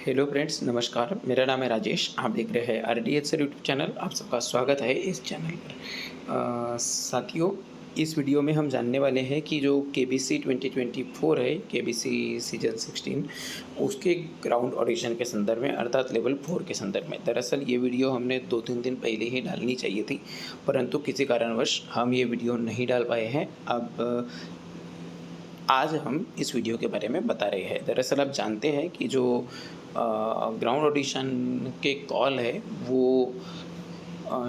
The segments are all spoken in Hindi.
हेलो फ्रेंड्स, नमस्कार। मेरा नाम है राजेश। आप देख रहे हैं आरडीएच सर यूट्यूब चैनल। आप सबका स्वागत है इस चैनल पर। साथियों, इस वीडियो में हम जानने वाले हैं कि जो केबीसी 2024 है, केबीसी सीजन 16, उसके ग्राउंड ऑडिशन के संदर्भ में, अर्थात लेवल 4 के संदर्भ में। दरअसल ये वीडियो हमने 2-3 दिन पहले ही डालनी चाहिए थी, परंतु किसी कारणवश हम ये वीडियो नहीं डाल पाए हैं। अब आज हम इस वीडियो के बारे में बता रहे हैं। दरअसल आप जानते हैं कि जो ग्राउंड ऑडिशन के कॉल है वो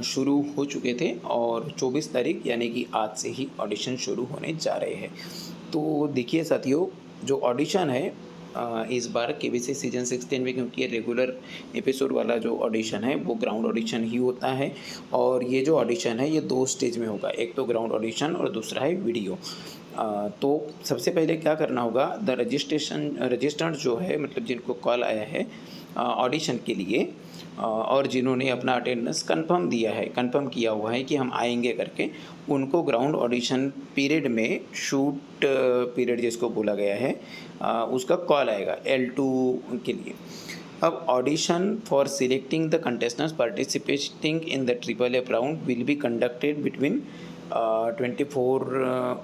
शुरू हो चुके थे और 24 तारीख यानी कि आज से ही ऑडिशन शुरू होने जा रहे हैं। तो देखिए साथियों, जो ऑडिशन है इस बार केबीसी सीजन 16 में, क्योंकि ये रेगुलर एपिसोड वाला जो ऑडिशन है वो ग्राउंड ऑडिशन ही होता है। और ये जो ऑडिशन है ये 2 स्टेज में होगा, एक तो ग्राउंड ऑडिशन और दूसरा है वीडियो। तो सबसे पहले क्या करना होगा, द रजिस्टर्ड जो है, मतलब जिनको कॉल आया है ऑडिशन के लिए और जिन्होंने अपना अटेंडेंस कंफर्म किया हुआ है कि हम आएंगे करके, उनको ग्राउंड ऑडिशन पीरियड में शूट पीरियड जिसको बोला गया है उसका कॉल आएगा L2 के लिए। अब audition for selecting the contestants participating in the triple F round will be conducted between 24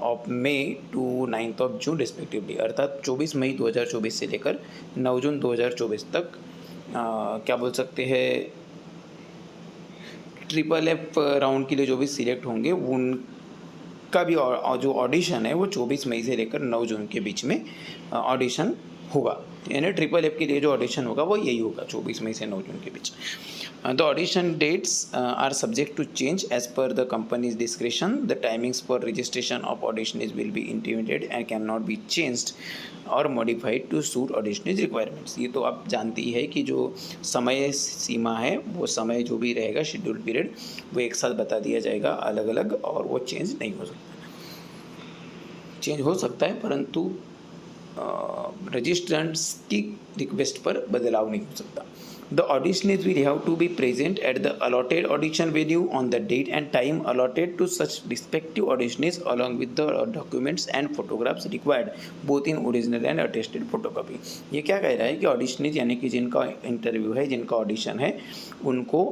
of May to 9 of June respectively, अर्थात 24 मई 2024 से लेकर 9 जून 2024 तक क्या बोल सकते हैं, ट्रिपल एफ राउंड के लिए जो भी सिलेक्ट होंगे उनका भी जो ऑडिशन है वो 24 मई से लेकर 9 जून के बीच में ऑडिशन होगा। यानी ट्रिपल एफ के लिए जो ऑडिशन होगा वो यही होगा, 24 मई से 9 जून के बीच। The audition dates are subject to change as per the company's discretion. The timings for registration of auditionees will be intimated and cannot be changed or modified to suit auditionees requirements. ये तो आप जानती है कि जो समय सीमा है वो समय जो भी रहेगा, शेड्यूल पीरियड, वो एक साथ बता दिया जाएगा अलग अलग, और वो चेंज नहीं हो सकता। चेंज हो सकता है परंतु रजिस्ट्रेंट्स की रिक्वेस्ट पर बदलाव नहीं हो सकता। The auditionees will have to be present at the allotted audition venue on the date and time allotted to such respective auditionees along with the documents and photographs required both in original and attested photocopy। ये क्या कह रहा है कि ऑडिशनीज यानी कि जिनका इंटरव्यू है, जिनका ऑडिशन है, उनको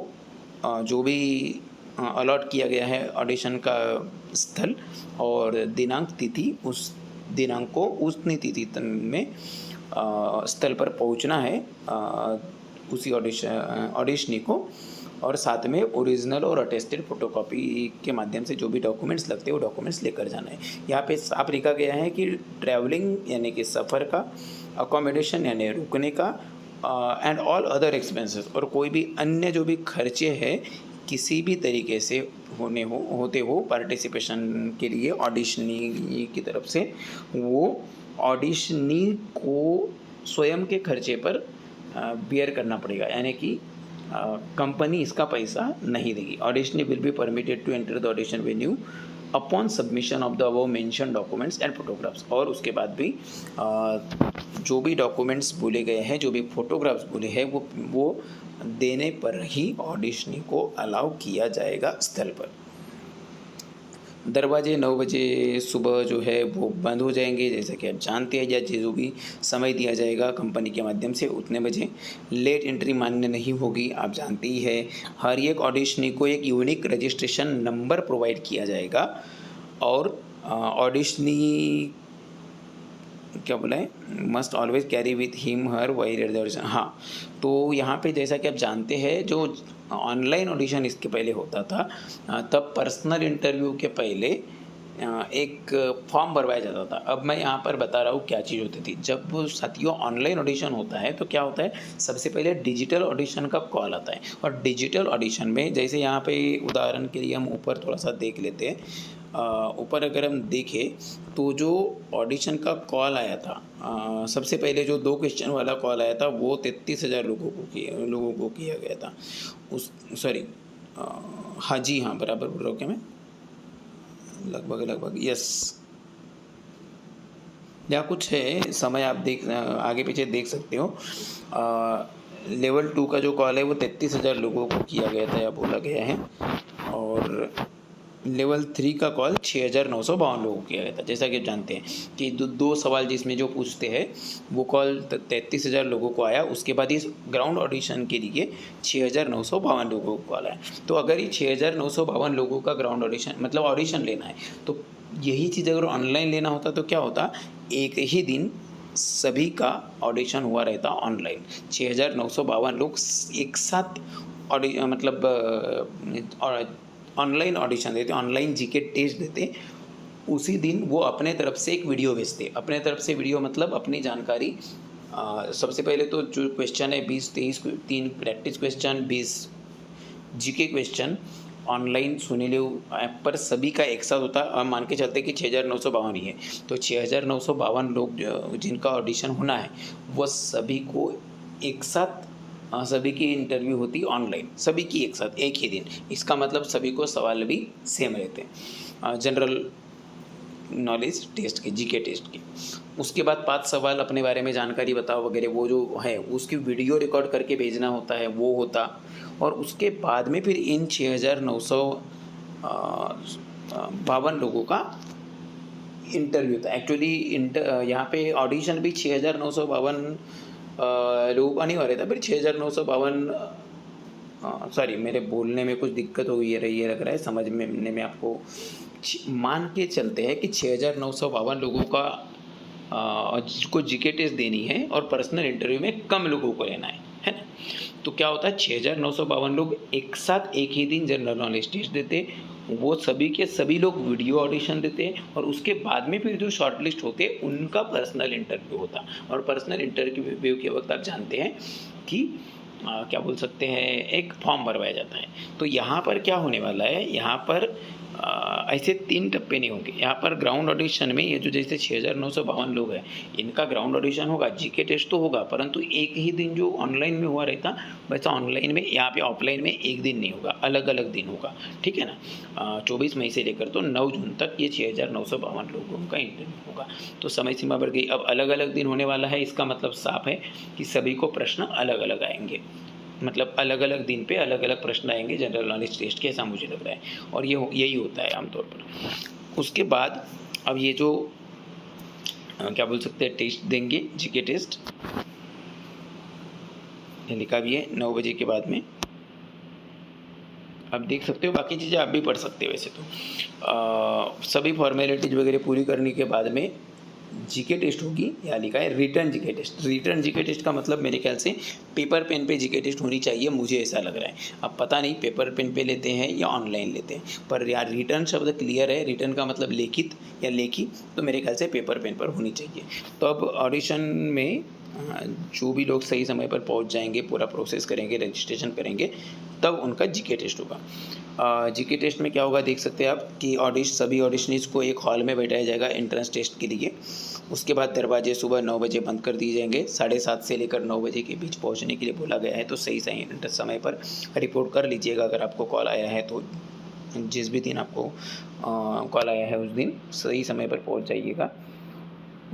जो भी अलॉट किया गया है ऑडिशन का स्थल और दिनांक तिथि, उस दिनांक को उतनी तिथि में स्थल पर पहुंचना है उसी ऑडिशनी को, और साथ में ओरिजिनल और अटेस्टेड फोटोकॉपी के माध्यम से जो भी डॉक्यूमेंट्स लगते हैं वो डॉक्यूमेंट्स लेकर जाना है। यहाँ पे साफ लिखा गया है कि ट्रैवलिंग यानी कि सफ़र का, अकोमोडेशन यानी रुकने का, एंड ऑल अदर एक्सपेंसेस, और कोई भी अन्य जो भी खर्चे हैं किसी भी तरीके से होते हो पार्टिसिपेशन के लिए ऑडिशनी की तरफ से, वो ऑडिशनी को स्वयं के खर्चे पर बियर करना पड़ेगा, यानी कि कंपनी इसका पैसा नहीं देगी। Auditionee will be permitted to enter the audition venue upon submission of the above mention documents and photographs, और उसके बाद भी जो भी डॉक्यूमेंट्स बोले गए हैं, जो भी फोटोग्राफ्स बोले हैं, वो देने पर ही ऑडिशनी को अलाउ किया जाएगा स्थल पर। दरवाजे 9 बजे सुबह जो है वो बंद हो जाएंगे, जैसे कि आप जानते हैं, या जो भी समय दिया जाएगा कंपनी के माध्यम से उतने बजे। लेट एंट्री मान्य नहीं होगी, आप जानती ही है। हर एक ऑडिशनी को एक यूनिक रजिस्ट्रेशन नंबर प्रोवाइड किया जाएगा, और ऑडिशनी क्या बोला है, must always carry with him her while at the audition. हाँ, तो यहाँ पे जैसा कि आप जानते हैं, जो ऑनलाइन ऑडिशन इसके पहले होता था तब पर्सनल इंटरव्यू के पहले एक फॉर्म भरवाया जाता था। अब मैं यहाँ पर बता रहा हूँ क्या चीज़ होती थी। जब साथियों ऑनलाइन ऑडिशन होता है तो क्या होता है, सबसे पहले डिजिटल ऑडिशन का कॉल आता है, और डिजिटल ऑडिशन में जैसे यहाँ पे उदाहरण के लिए हम ऊपर थोड़ा सा देख लेते हैं। ऊपर अगर हम देखें तो जो ऑडिशन का कॉल आया था, सबसे पहले जो 2 क्वेश्चन वाला कॉल आया था वो 33,000 लोगों को किया गया था। हाँ जी, हाँ बराबर बोल रहा हूँ क्या मैं, लगभग यस, या कुछ है समय आप आगे पीछे देख सकते हो। लेवल 2 का जो कॉल है वो 33,000 लोगों को किया गया था या बोला गया है, और लेवल 3 का कॉल 6,952 लोगों को किया गया था। जैसा कि आप जानते हैं कि दो सवाल जिसमें जो पूछते हैं वो कॉल 33,000 लोगों को आया। उसके बाद इस ग्राउंड ऑडिशन के लिए 6,952 लोगों को कॉल आया। तो अगर ये 6,952 लोगों का ग्राउंड ऑडिशन मतलब ऑडिशन लेना है, तो यही चीज़ अगर ऑनलाइन लेना होता तो क्या होता, एक ही दिन सभी का ऑडिशन हुआ रहता ऑनलाइन। 6,952 लोग एक साथ मतलब ऑनलाइन ऑडिशन देते, ऑनलाइन जीके टेस्ट देते। उसी दिन वो अपने तरफ से एक वीडियो भेजते। अपने तरफ से वीडियो मतलब अपनी जानकारी, सबसे पहले तो जो क्वेश्चन है 20-23 3 practice question, 20 GK question online सुनीले ऐप पर सभी का एक साथ होता है। मान के चलते कि 6,952 ही है, तो 6,952 लोग जिनका ऑडिशन होना है वो सभी को एक साथ, सभी की इंटरव्यू होती ऑनलाइन, सभी की एक साथ एक ही दिन। इसका मतलब सभी को सवाल भी सेम रहते हैं, जनरल नॉलेज टेस्ट के, जीके टेस्ट के। उसके बाद 5 सवाल अपने बारे में जानकारी बताओ वगैरह, वो जो है उसकी वीडियो रिकॉर्ड करके भेजना होता है, वो होता। और उसके बाद में फिर इन 6,952 लोगों का इंटरव्यू था। एक्चुअली यहाँ पे ऑडिशन भी 6,952 लोगों का नहीं हो रहा था, फिर 6,952, सॉरी मेरे बोलने में कुछ दिक्कत हो रही है लग रहा है, समझने में आपको। मान के चलते हैं कि 6,952 लोगों का जिसको जीके टेस्ट देनी है और पर्सनल इंटरव्यू में कम लोगों को लेना है ना। तो क्या होता है, 6,952 लोग एक साथ एक ही दिन जनरल नॉलेज टेस्ट देते, वो सभी के सभी लोग वीडियो ऑडिशन देते, और उसके बाद में फिर जो शॉर्ट लिस्ट होते उनका पर्सनल इंटरव्यू होता। और पर्सनल इंटरव्यू के वक्त आप जानते हैं कि क्या बोल सकते हैं, एक फॉर्म भरवाया जाता है। तो यहाँ पर क्या होने वाला है, यहाँ पर ऐसे 3 टप्पे नहीं होंगे। यहाँ पर ग्राउंड ऑडिशन में ये जो जैसे 6,952 लोग हैं, इनका ग्राउंड ऑडिशन होगा, जीके टेस्ट तो होगा, परंतु एक ही दिन जो ऑनलाइन में हुआ रहता वैसा ऑनलाइन में यहाँ पे ऑफलाइन में एक दिन नहीं होगा, अलग अलग दिन होगा, ठीक है ना। 24 मई से लेकर तो 9 जून तक ये 6,952 लोगों का इंटरव्यू होगा। तो समय सीमा बढ़ गई, अब अलग अलग दिन होने वाला है। इसका मतलब साफ है कि सभी को प्रश्न अलग अलग आएंगे, मतलब अलग अलग दिन पे अलग अलग प्रश्न आएंगे जनरल नॉलेज टेस्ट के, ऐसा मुझे लग रहा है। और यही होता है आमतौर पर। उसके बाद अब ये जो क्या बोल सकते हैं, टेस्ट देंगे, जीके टेस्ट, ये लिखा भी है 9 बजे के बाद में। आप देख सकते हो, बाकी चीज़ें आप भी पढ़ सकते हो। वैसे तो सभी फॉर्मेलिटीज वगैरह पूरी करने के बाद में जीके टेस्ट होगी। यहाँ लिखा है written GK test. Written GK test का मतलब मेरे ख्याल से पेपर पेन पे जीके टेस्ट होनी चाहिए, मुझे ऐसा लग रहा है। अब पता नहीं पेपर पेन पे लेते हैं या ऑनलाइन लेते हैं, पर यार रिटर्न शब्द क्लियर है, रिटर्न का मतलब लिखित या लेखी, तो मेरे ख्याल से पेपर पेन पर होनी चाहिए। तो अब ऑडिशन में जो भी लोग सही समय पर पहुंच जाएंगे, पूरा प्रोसेस करेंगे, रजिस्ट्रेशन करेंगे, तब उनका जीके टेस्ट होगा। जीके टेस्ट में क्या होगा देख सकते हैं आप कि सभी ऑडिशनिस्ट को एक हॉल में बैठाया जाएगा एंट्रेंस टेस्ट के लिए। उसके बाद दरवाजे सुबह 9 बजे बंद कर दिए जाएंगे। 7:30 से लेकर 9 बजे के बीच पहुंचने के लिए बोला गया है, तो सही समय पर रिपोर्ट कर लीजिएगा अगर आपको कॉल आया है तो। जिस भी दिन आपको कॉल आया है उस दिन सही समय पर पहुंच जाइएगा।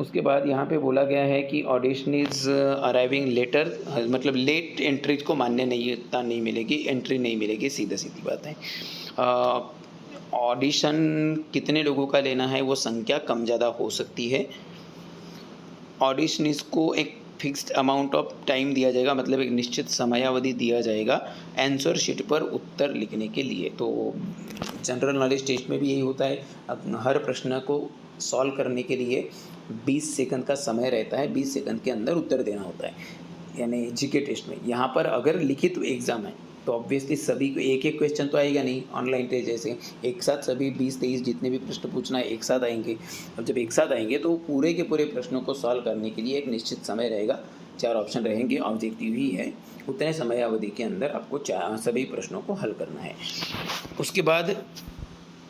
उसके बाद यहाँ पे बोला गया है कि ऑडिशनीज अराइविंग लेटर, मतलब लेट एंट्रीज को मान्यता नहीं मिलेगी, एंट्री नहीं मिलेगी, सीधी बात है। ऑडिशन कितने लोगों का लेना है वो संख्या कम ज़्यादा हो सकती है। ऑडिशनीज को एक फिक्स्ड अमाउंट ऑफ टाइम दिया जाएगा, मतलब एक निश्चित समयावधि दिया जाएगा आंसर शीट पर उत्तर लिखने के लिए। तो जनरल नॉलेज टेस्ट में भी यही होता है, हर प्रश्न को सॉल्व करने के लिए 20 सेकंड का समय रहता है, 20 सेकंड के अंदर उत्तर देना होता है, यानी जीके टेस्ट में। यहाँ पर अगर लिखित एग्ज़ाम है तो ऑब्वियसली सभी को एक एक क्वेश्चन तो आएगा नहीं, ऑनलाइन टेस्ट जैसे एक साथ सभी 20-23 जितने भी प्रश्न पूछना है एक साथ आएंगे। अब जब एक साथ आएंगे तो पूरे के पूरे प्रश्नों को सॉल्व करने के लिए एक निश्चित समय रहेगा, 4 ऑप्शन रहेंगे, ऑब्जेक्टिव ही है, उतने समय अवधि के अंदर आपको सभी प्रश्नों को हल करना है। उसके बाद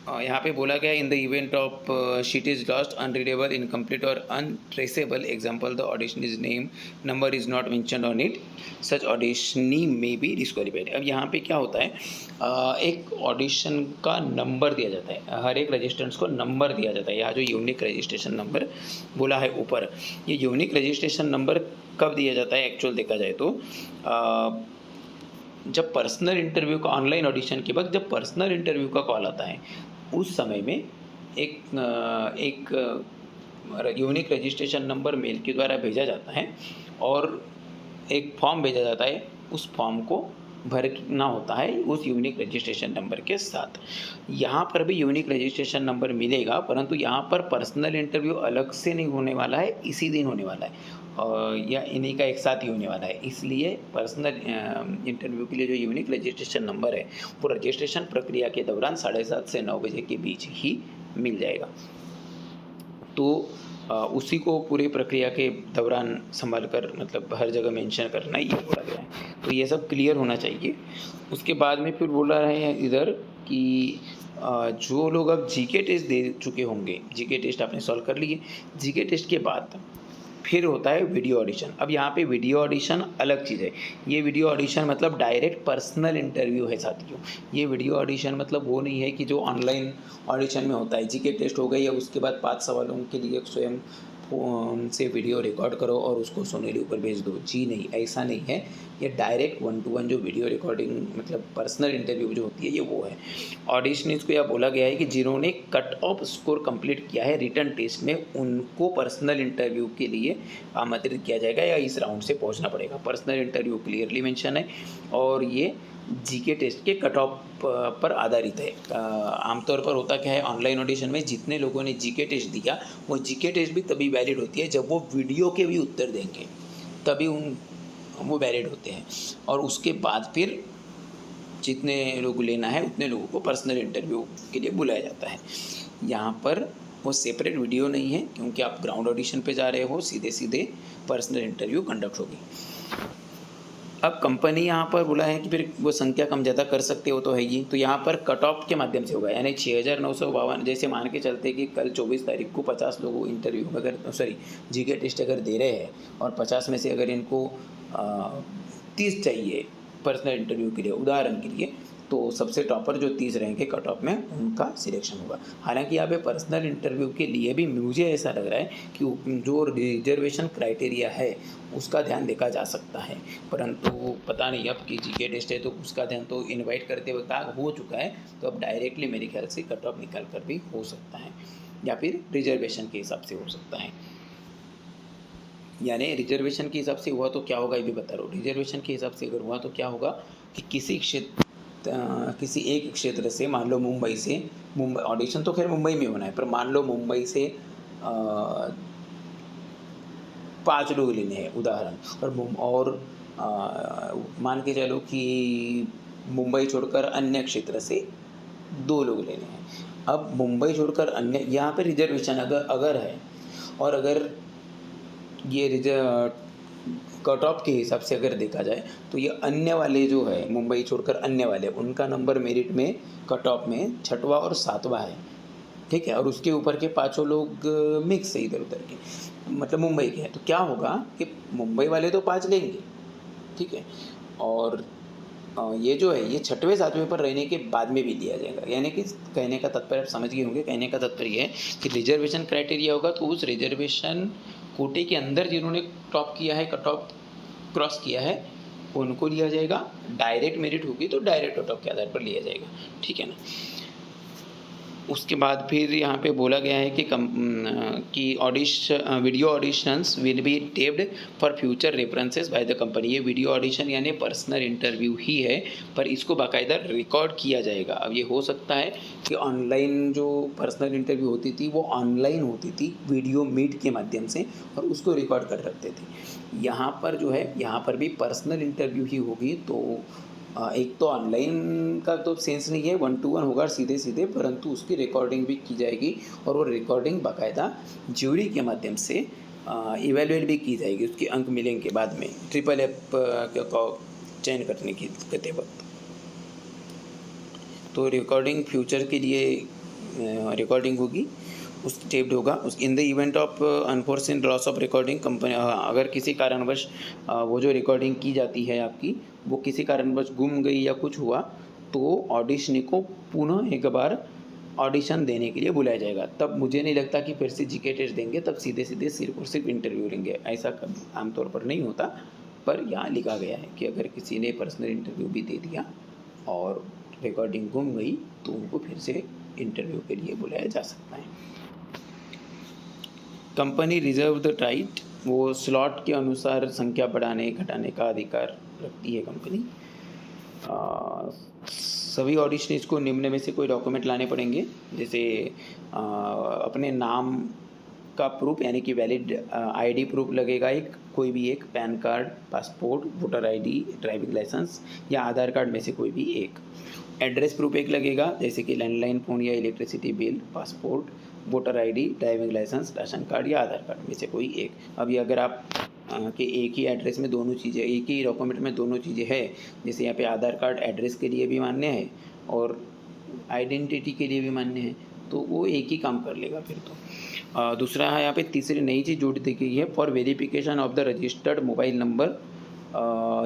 यहाँ पे बोला गया in the event of sheet is lost, unreadable, incomplete और untraceable, example the audition is name, number is not mentioned on it, such auditionee may be disqualified. अब यहाँ पे क्या होता है, एक ऑडिशन का नंबर दिया जाता है, हर एक रजिस्ट्रेंट्स को नंबर दिया जाता है। यहाँ जो यूनिक रजिस्ट्रेशन नंबर बोला है ऊपर, ये यूनिक रजिस्ट्रेशन नंबर कब दिया जाता है एक्चुअल देखा जाए तो जब पर्सनल इंटरव्यू का, ऑनलाइन ऑडिशन के वक्त जब पर्सनल इंटरव्यू का कॉल आता है उस समय में एक यूनिक रजिस्ट्रेशन नंबर मेल के द्वारा भेजा जाता है और एक फॉर्म भेजा जाता है। उस फॉर्म को भरना होता है उस यूनिक रजिस्ट्रेशन नंबर के साथ। यहाँ पर भी यूनिक रजिस्ट्रेशन नंबर मिलेगा, परंतु यहाँ पर पर्सनल इंटरव्यू अलग से नहीं होने वाला है, इसी दिन होने वाला है या इन्हीं का एक साथ ही होने वाला है। इसलिए पर्सनल इंटरव्यू के लिए जो यूनिक रजिस्ट्रेशन नंबर है वो रजिस्ट्रेशन प्रक्रिया के दौरान 7:30 से 9 बजे के बीच ही मिल जाएगा। तो उसी को पूरी प्रक्रिया के दौरान संभाल कर मतलब हर जगह मेंशन करना ये बोला गया है। तो ये सब क्लियर होना चाहिए। उसके बाद में फिर बोला रहे हैं इधर कि जो लोग अब जीके टेस्ट दे चुके होंगे, जीके टेस्ट आपने सॉल्व कर लिए, जीके टेस्ट के बाद फिर होता है वीडियो ऑडिशन। अब यहाँ पे वीडियो ऑडिशन अलग चीज़ है। ये वीडियो ऑडिशन मतलब डायरेक्ट पर्सनल इंटरव्यू है साथियों। ये वीडियो ऑडिशन मतलब वो नहीं है कि जो ऑनलाइन ऑडिशन में होता है, जीके टेस्ट हो गई, या उसके बाद 5 सवालों के लिए स्वयं से वीडियो रिकॉर्ड करो और उसको सोनेली ऊपर भेज दो। जी नहीं, ऐसा नहीं है। ये डायरेक्ट 1-to-1 जो वीडियो रिकॉर्डिंग मतलब पर्सनल इंटरव्यू जो होती है ये वो है। ऑडिशनिस्ट को यह बोला गया है कि जिन्होंने कट ऑफ स्कोर कंप्लीट किया है रिटन टेस्ट में, उनको पर्सनल इंटरव्यू के लिए आमंत्रित किया जाएगा या इस राउंड से पहुंचना पड़ेगा। पर्सनल इंटरव्यू क्लियरली मेंशन है और ये जीके टेस्ट के कट ऑफ पर आधारित है। आमतौर पर होता क्या है, ऑनलाइन ऑडिशन में जितने लोगों ने जीके टेस्ट दिया वो जीके टेस्ट भी तभी वैलिड होती है जब वो वीडियो के भी उत्तर देंगे, तभी वो वैलिड होते हैं। और उसके बाद फिर जितने लोग लेना है उतने लोगों को पर्सनल इंटरव्यू के लिए बुलाया जाता है। यहाँ पर वो सेपरेट वीडियो नहीं है क्योंकि आप ग्राउंड ऑडिशन पे जा रहे हो, सीधे सीधे पर्सनल इंटरव्यू कंडक्ट होगी। अब कंपनी यहाँ पर बोला है कि फिर वो संख्या कम ज़्यादा कर सकते हो तो है ही, तो यहाँ पर कट ऑफ के माध्यम से होगा। यानी 6,952, जैसे मान के चलते कि कल 24 तारीख को 50 लोग इंटरव्यू अगर जीके टेस्ट अगर दे रहे हैं और 50 में से अगर इनको 30 चाहिए पर्सनल इंटरव्यू के लिए, उदाहरण के लिए, तो सबसे टॉपर जो 30 रहेंगे कट ऑफ में उनका सिलेक्शन होगा। हालांकि यहाँ पे पर्सनल इंटरव्यू के लिए भी मुझे ऐसा लग रहा है कि जो रिजर्वेशन क्राइटेरिया है उसका ध्यान देखा जा सकता है, परंतु पता नहीं अब कि जीके टेस्ट है तो उसका ध्यान तो इनवाइट करते वक्त हो चुका है, तो अब डायरेक्टली मेरे ख्याल से कट ऑफ निकाल कर भी हो सकता है या फिर रिजर्वेशन के हिसाब से हो सकता है। यानी रिजर्वेशन के हिसाब से हुआ तो क्या होगा ये भी बता रहा हूँ। रिजर्वेशन के हिसाब से अगर हुआ तो क्या होगा कि किसी एक क्षेत्र से, मान लो मुंबई से, मुंबई ऑडिशन तो खैर मुंबई में होना है, पर मान लो मुंबई से 5 लोग लेने हैं उदाहरण, और मान के चलो कि मुंबई छोड़कर अन्य क्षेत्र से 2 लोग लेने हैं। अब मुंबई छोड़कर अन्य, यहाँ पे रिजर्वेशन अगर है और अगर ये कट ऑफ के हिसाब से अगर देखा जाए तो ये अन्य वाले जो है, मुंबई छोड़कर अन्य वाले, उनका नंबर मेरिट में कट ऑफ में 6वां और 7वां है, ठीक है। और उसके ऊपर के 5 लोग मिक्स है इधर उधर के, मतलब मुंबई के हैं। तो क्या होगा कि मुंबई वाले तो 5 लेंगे, ठीक है, और ये जो है ये 6वें 7वें पर रहने के बाद में भी लिया जाएगा। यानी कि कहने का तात्पर्य आप समझ गए होंगे, कहने का तात्पर्य है कि रिजर्वेशन क्राइटेरिया होगा तो उस रिजर्वेशन कोटे के अंदर जिन्होंने टॉप किया है, कट ऑफ क्रॉस किया है, उनको लिया जाएगा। डायरेक्ट मेरिट होगी तो डायरेक्ट कट ऑफ के आधार पर लिया जाएगा, ठीक है ना। उसके बाद फिर यहाँ पे बोला गया है कि video auditions will be taped for future references by the company. ये वीडियो ऑडिशन यानी पर्सनल इंटरव्यू ही है, पर इसको बाकायदा रिकॉर्ड किया जाएगा। अब ये हो सकता है कि ऑनलाइन जो पर्सनल इंटरव्यू होती थी वो ऑनलाइन होती थी वीडियो मीट के माध्यम से, और उसको रिकॉर्ड कर रखते थे। यहाँ पर जो है, यहाँ पर भी पर्सनल इंटरव्यू ही होगी। तो एक तो ऑनलाइन का तो सेंस नहीं है, 1-to-1 होगा सीधे सीधे, परंतु उसकी रिकॉर्डिंग भी की जाएगी और वो रिकॉर्डिंग बाकायदा ज्यूरी के माध्यम से इवेलुएट भी की जाएगी। उसके अंक मिलेंगे बाद में FFF का चयन करने की करते वक्त। तो रिकॉर्डिंग फ्यूचर के लिए रिकॉर्डिंग होगी, उस टेप्ड होगा। उस इन the event of unforeseen loss of recording company, अगर किसी कारणवश वो जो रिकॉर्डिंग की जाती है आपकी, वो किसी कारणवश गुम गई या कुछ हुआ, तो ऑडिशनी को पुनः एक बार ऑडिशन देने के लिए बुलाया जाएगा। तब मुझे नहीं लगता कि फिर से जीके टेस्ट देंगे, तब सीधे सीधे सिर्फ और सिर्फ इंटरव्यू लेंगे। ऐसा आमतौर पर नहीं होता, पर यहाँ लिखा गया है कि अगर किसी ने पर्सनल इंटरव्यू भी दे दिया और रिकॉर्डिंग गुम गई तो उनको फिर से इंटरव्यू के लिए बुलाया जा सकता है। कंपनी रिजर्व द राइट, वो स्लॉट के अनुसार संख्या बढ़ाने घटाने का अधिकार रखती है कंपनी। सभी ऑडिशनीज को निम्न में से कोई डॉक्यूमेंट लाने पड़ेंगे, जैसे अपने नाम का प्रूफ यानी कि वैलिड आईडी प्रूफ लगेगा, एक कोई भी एक PAN card, passport, voter ID, driving licence या आधार कार्ड में से कोई भी एक। एड्रेस प्रूफ एक लगेगा, जैसे कि लैंडलाइन फ़ोन या electricity bill, passport, voter ID, driving licence, ration card या आधार कार्ड में से कोई एक। अभी अगर आप कि एक ही एड्रेस में दोनों चीज़ें, एक ही डॉक्यूमेंट में दोनों चीज़ें है, जैसे यहाँ पे आधार कार्ड एड्रेस के लिए भी मान्य है और आइडेंटिटी के लिए भी मान्य है, तो वो एक ही काम कर लेगा फिर तो। दूसरा है यहाँ पे तीसरी नई चीज़ जोड़ दी गई है, for verification of the registered mobile number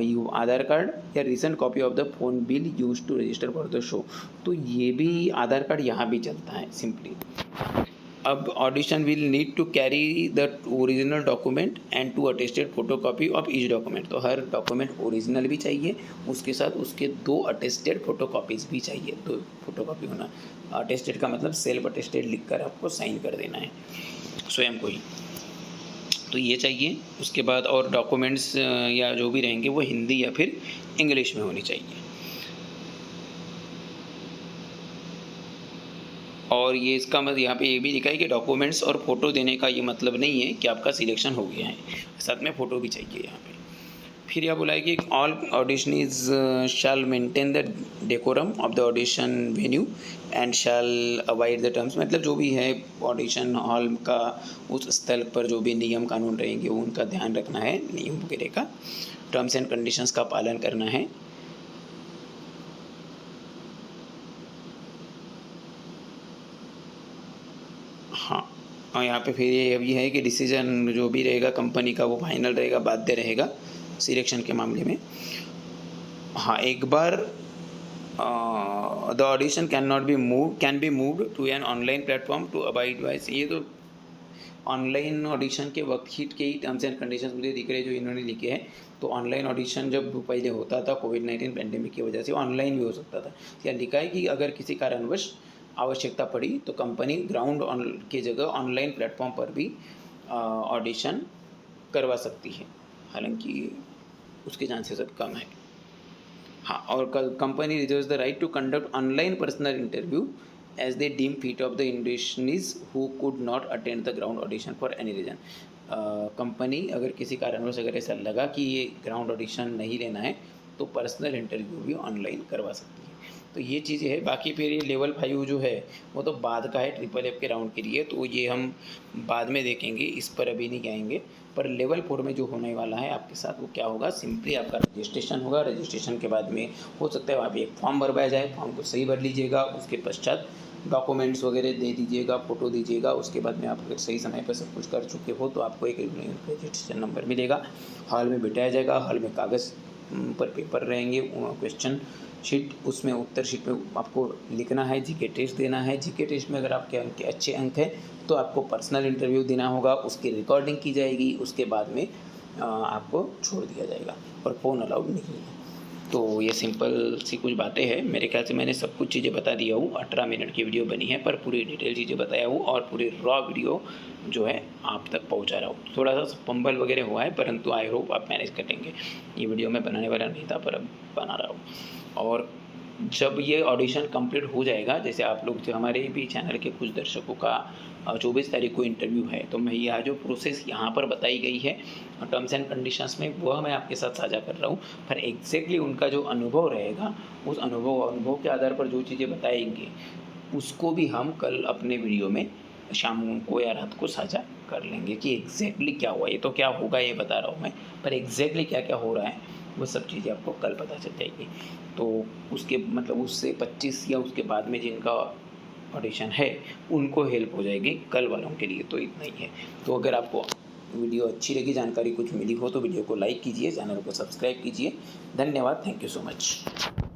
you Aadhaar card या recent copy of the phone bill use to register for the show. तो ये भी आधार कार्ड यहाँ भी चलता है सिंपली। अब audition will need to carry the original document and two attested photocopy of each document. तो हर डॉक्यूमेंट ओरिजिनल भी चाहिए, उसके साथ उसके 2 अटेस्टेड फोटोकॉपीज़ भी चाहिए। 2 फोटोकॉपी होना, अटेस्टेड का मतलब सेल्फ अटेस्टेड लिखकर आपको साइन कर देना है स्वयं को ही, तो ये चाहिए। उसके बाद और डॉक्यूमेंट्स या जो भी रहेंगे वो हिंदी या फिर इंग्लिश में होनी चाहिए। और ये इसका मतलब यहाँ पे ये भी लिखा है कि डॉक्यूमेंट्स और फ़ोटो देने का ये मतलब नहीं है कि आपका सिलेक्शन हो गया है, साथ में फ़ोटो भी चाहिए यहाँ पे। फिर यह बोला है कि all auditionees shall maintain the decorum of the audition venue and shall avoid the terms, मतलब जो भी है ऑडिशन हॉल का उस स्थल पर जो भी नियम कानून रहेंगे वो उनका ध्यान रखना है, नियम वगैरह का, टर्म्स एंड कंडीशंस का पालन करना है। हाँ, और यहाँ पे फिर ये भी है कि डिसीजन जो भी रहेगा कंपनी का वो फाइनल रहेगा, बाध्य रहेगा सिलेक्शन के मामले में। हाँ, एक बार the audition can be moved to an online platform to abide by. ये तो ऑनलाइन ऑडिशन के वर्कशीट के ही टर्म्स एंड कंडीशंस मुझे दिख रहे जो इन्होंने लिखे हैं। तो ऑनलाइन ऑडिशन जब पहले होता था कोविड-19 पैंडेमिक की वजह से ऑनलाइन भी हो सकता था। या लिखा है कि अगर किसी कारणवश आवश्यकता पड़ी तो कंपनी ग्राउंड की जगह ऑनलाइन प्लेटफॉर्म पर भी ऑडिशन करवा सकती है, हालांकि उसके चांसेस अब कम है। हाँ, और company reserves the right to conduct online personal interview as they deem fit of the auditionees who could not attend the ground audition for any reason. Company अगर किसी कारणवश अगर ऐसा लगा कि ये ग्राउंड ऑडिशन नहीं लेना है तो पर्सनल इंटरव्यू भी ऑनलाइन करवा सकती है। तो ये चीज़ें है। बाकी फिर ये लेवल 5 जो है वो तो बाद का है ट्रिपल एफ के राउंड के लिए, तो ये हम बाद में देखेंगे, इस पर अभी नहीं आएंगे। पर लेवल 4 में जो होने वाला है आपके साथ वो क्या होगा, सिंपली आपका रजिस्ट्रेशन होगा। रजिस्ट्रेशन के बाद में हो सकता है वहाँ पे एक फॉर्म भरवाया जाए, फॉर्म को सही भर लीजिएगा, उसके पश्चात डॉक्यूमेंट्स वगैरह दे दीजिएगा, फ़ोटो दीजिएगा। उसके बाद में आप अगर सही समय पर सब कुछ कर चुके हो तो आपको एक रजिस्ट्रेशन नंबर मिलेगा, हॉल में बिठाया जाएगा। हॉल में कागज़ पर पेपर रहेंगे, क्वेश्चन शीट, उसमें उत्तर शीट में आपको लिखना है, जीके टेस्ट देना है। जीके टेस्ट में अगर आपके अंक अच्छे अंक हैं तो आपको पर्सनल इंटरव्यू देना होगा, उसकी रिकॉर्डिंग की जाएगी, उसके बाद में आपको छोड़ दिया जाएगा और फ़ोन अलाउड नहीं है। तो ये सिंपल सी कुछ बातें हैं। मेरे ख्याल से मैंने सब कुछ चीज़ें बता दिया हूँ। 18 मिनट की वीडियो बनी है पर पूरी डिटेल चीज़ें बताया हूँ और पूरी रॉ वीडियो जो है आप तक पहुँचा रहा हूँ। थोड़ा सा फंबल वगैरह हुआ है परंतु आई होप आप मैनेज कर लेंगे। ये वीडियो मैं बनाने वाला नहीं था पर अब बना रहा हूँ। और जब ये ऑडिशन कंप्लीट हो जाएगा, जैसे आप लोग जो हमारे भी चैनल के कुछ दर्शकों का 24 तारीख को इंटरव्यू है, तो मैं यह जो प्रोसेस यहाँ पर बताई गई है टर्म्स एंड कंडीशंस में वह मैं आपके साथ साझा कर रहा हूँ। पर एग्जैक्टली उनका जो अनुभव रहेगा उस अनुभव के आधार पर जो चीज़ें बताएंगे उसको भी हम कल अपने वीडियो में शाम को या रात को साझा कर लेंगे कि एग्जैक्टली क्या हुआ। ये तो क्या होगा ये बता रहा हूँ मैं, पर एग्जैक्टली क्या क्या हो रहा है वो सब चीज़ें आपको कल पता चल जाएगी। तो उसके मतलब उससे 25 या उसके बाद में जिनका ऑडिशन है उनको हेल्प हो जाएगी, कल वालों के लिए तो इतना ही है। तो अगर आपको वीडियो अच्छी लगी, जानकारी कुछ मिली हो तो वीडियो को लाइक कीजिए, चैनल को सब्सक्राइब कीजिए। धन्यवाद, थैंक यू सो मच।